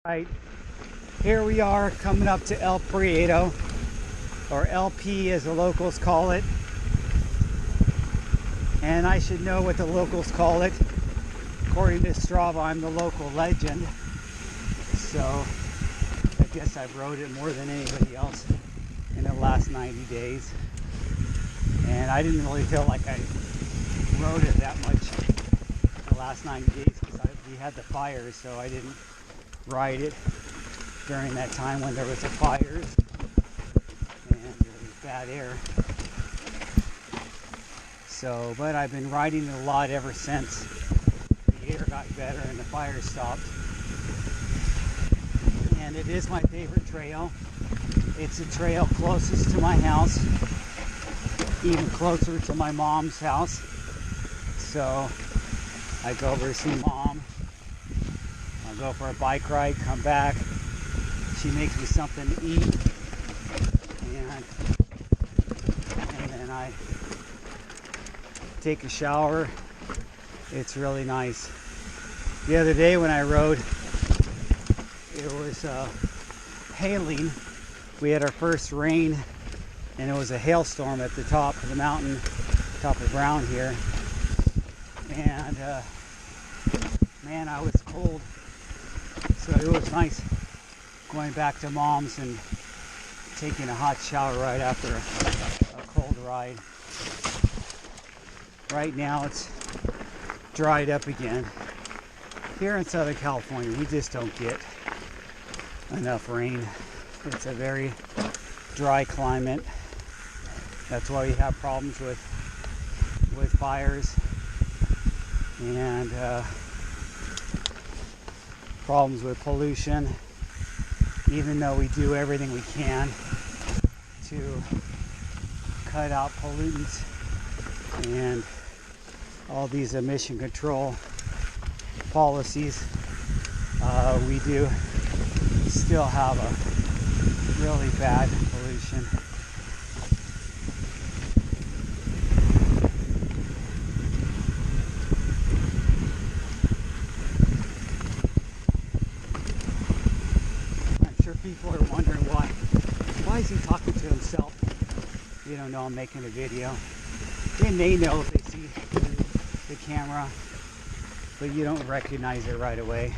Right, here we are coming up to El Prieto, or LP as the locals call it. And I should know what the locals call it. According to Strava, I'm the local legend. So I guess I've rode it more than anybody else in the last 90 days. And I didn't really feel like I rode it that much the last 90 days because we had the fires, so I didn't ride it during that time when there was the fires and there was bad air. So, but I've been riding it a lot ever since the air got better and the fire stopped. And it is my favorite trail. It's a trail closest to my house, even closer to my mom's house. So I go over to see Mom. I'll go for a bike ride, come back. She makes me something to eat. And then I take a shower. It's really nice. The other day when I rode, it was hailing. We had our first rain and it was a hailstorm at the top of the mountain, top of ground here. And man, I was cold. So it was nice going back to Mom's and taking a hot shower right after a cold ride. Right now it's dried up again. Here in Southern California, we just don't get enough rain. It's a very dry climate. That's why we have problems with fires and problems with pollution, even though we do everything we can to cut out pollutants and all these emission control policies. We do still have a really bad pollution. People are wondering why is he talking to himself? You don't know I'm making a video. They may know if they see the camera, but you don't recognize it right away.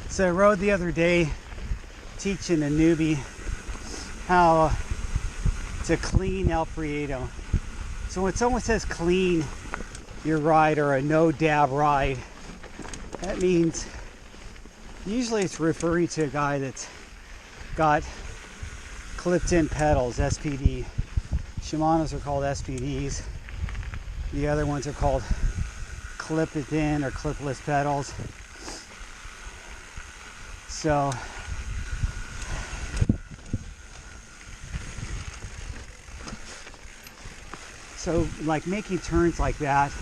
So I rode the other day teaching a newbie how to clean El Prieto. So when someone says clean your ride or a no dab ride, that means usually it's referring to a guy that's got clipped in pedals, SPD. Shimano's are called SPDs. The other ones are called clip it in or clipless pedals. So like making turns like that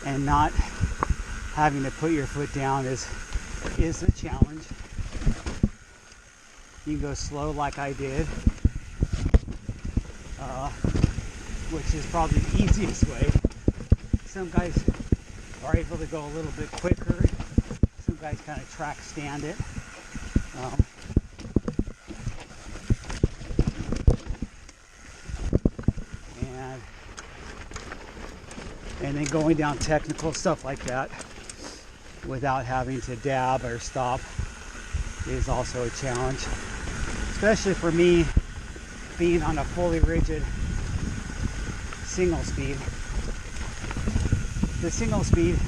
and not having to put your foot down is a challenge. You can go slow like I did, which is probably the easiest way. Some guys are able to go a little bit quicker. Some guys kind of track stand it. And then going down technical stuff like that without having to dab or stop is also a challenge, especially for me being on a fully rigid single speed. The single speed,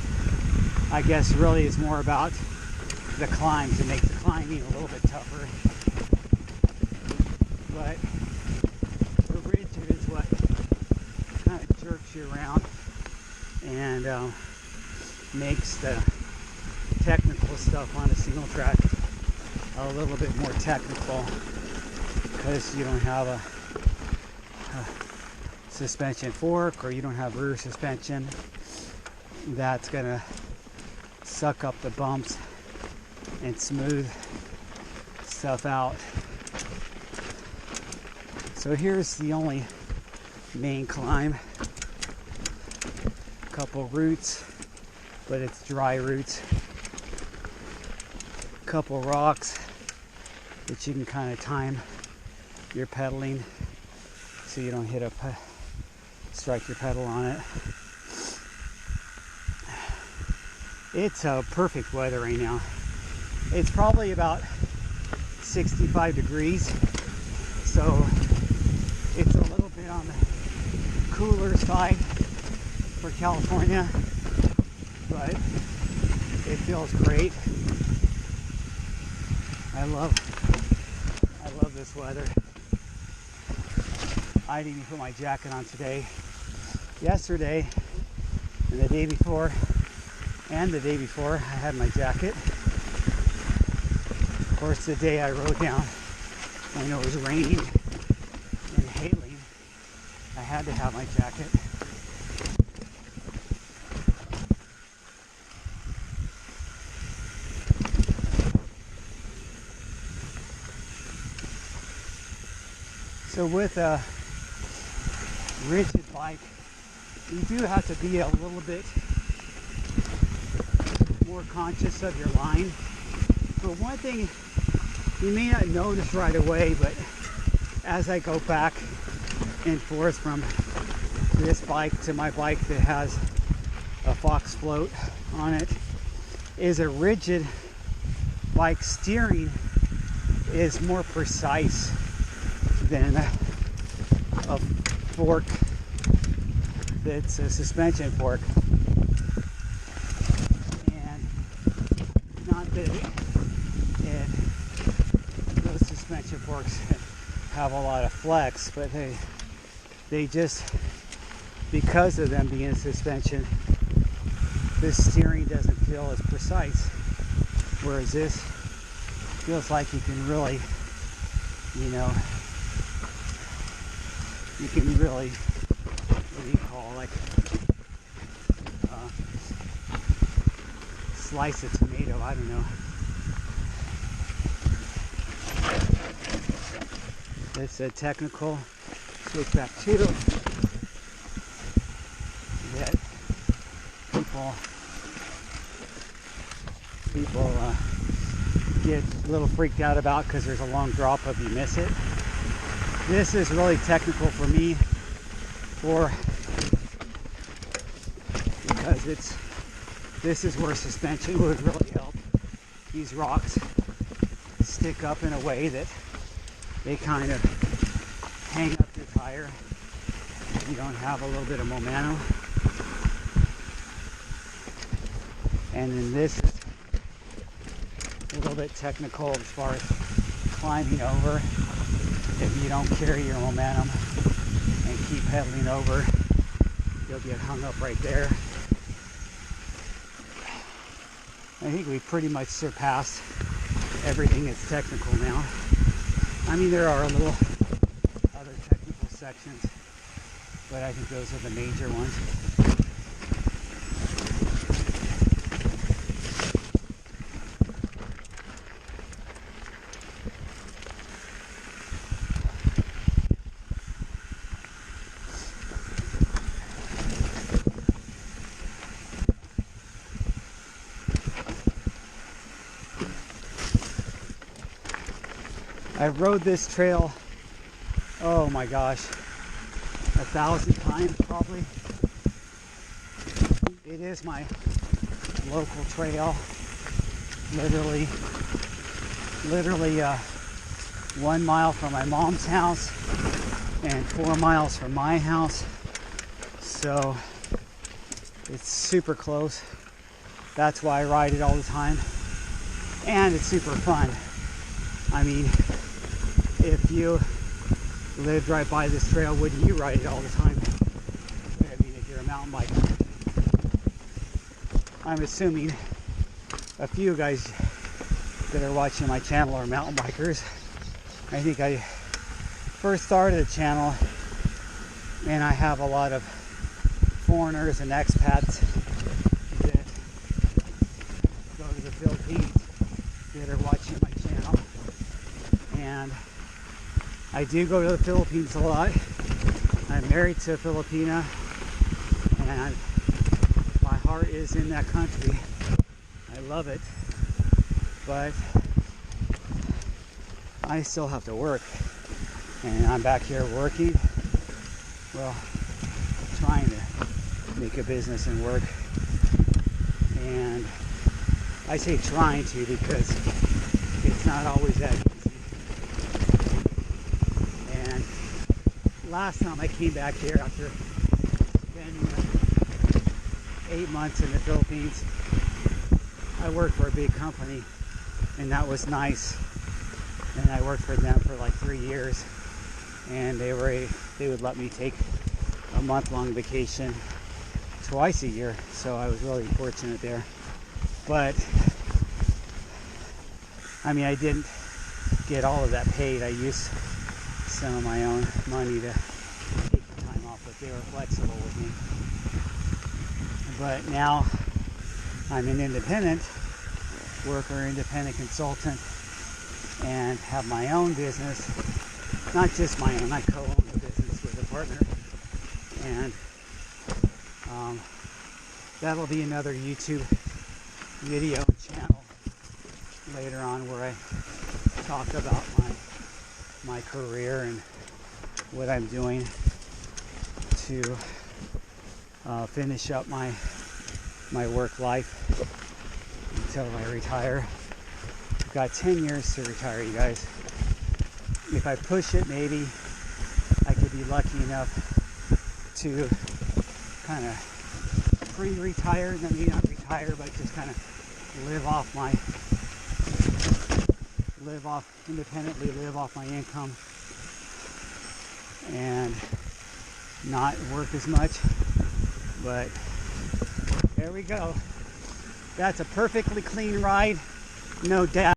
I guess, really is more about the climbs. It makes the climbing a little bit tougher, but the rigid is what kind of jerks you around and makes the technical stuff on a single track a little bit more technical because you don't have a suspension fork or you don't have rear suspension that's gonna suck up the bumps and smooth stuff out. So here's the only main climb. A couple roots, but it's dry roots. couple rocks that you can kind of time your pedaling so you don't strike your pedal on it. It's perfect weather right now. It's probably about 65 degrees, so it's a little bit on the cooler side for California, but it feels great. I love this weather. I didn't even put my jacket on today. Yesterday and the day before and the day before I had my jacket. Of course, the day I rode down when it was raining and hailing, I had to have my jacket. So with a rigid bike, you do have to be a little bit more conscious of your line. But one thing you may not notice right away, but as I go back and forth from this bike to my bike that has a Fox float on it, is a rigid bike steering is more precise than a fork that's a suspension fork. And not that those suspension forks have a lot of flex, but they just, because of them being a suspension, this steering doesn't feel as precise, whereas this feels like you can really, you can really, what do you call, like slice a tomato, I don't know. It's a technical switchback 2 that people get a little freaked out about because there's a long drop if you miss it. This is really technical for me, because this is where suspension would really help. These rocks stick up in a way that they kind of hang up your tire. You don't have a little bit of momentum. And then this is a little bit technical as far as climbing over. If you don't carry your momentum and keep pedaling over, you'll get hung up right there. I think we pretty much surpassed everything that's technical now. I mean, there are a little other technical sections, but I think those are the major ones. I've rode this trail, oh my gosh, 1,000 times probably. It is my local trail, literally 1 mile from my mom's house and 4 miles from my house. So it's super close. That's why I ride it all the time. And it's super fun. I mean, if you lived right by this trail, wouldn't you ride it all the time? I mean, if you're a mountain biker. I'm assuming a few guys that are watching my channel are mountain bikers. I think I first started the channel and I have a lot of foreigners and expats that go to the Philippines that are watching my channel. And I do go to the Philippines a lot. I'm married to a Filipina and my heart is in that country. I love it. but I still have to work, and I'm back here working, well, trying to make a business and work. And I say trying to because it's not always that easy. And last time I came back here after spending 8 months in the Philippines, I worked for a big company, and that was nice. And I worked for them for like 3 years, and they would let me take a month-long vacation twice a year, so I was really fortunate there. But I mean, I didn't get all of that paid. I used some of my own money to take the time off, but they were flexible with me. But now I'm an independent worker, independent consultant, and have my own business. Not just my own, I co-own the business with a partner. And that'll be another YouTube video channel later on where I talk about my career and what I'm doing to finish up my work life until I retire. I've got 10 years to retire, you guys. If I push it, maybe I could be lucky enough to kind of pre-retire, maybe not retire, but just kind of independently live off my income and not work as much. But there we go. That's a perfectly clean ride, no doubt.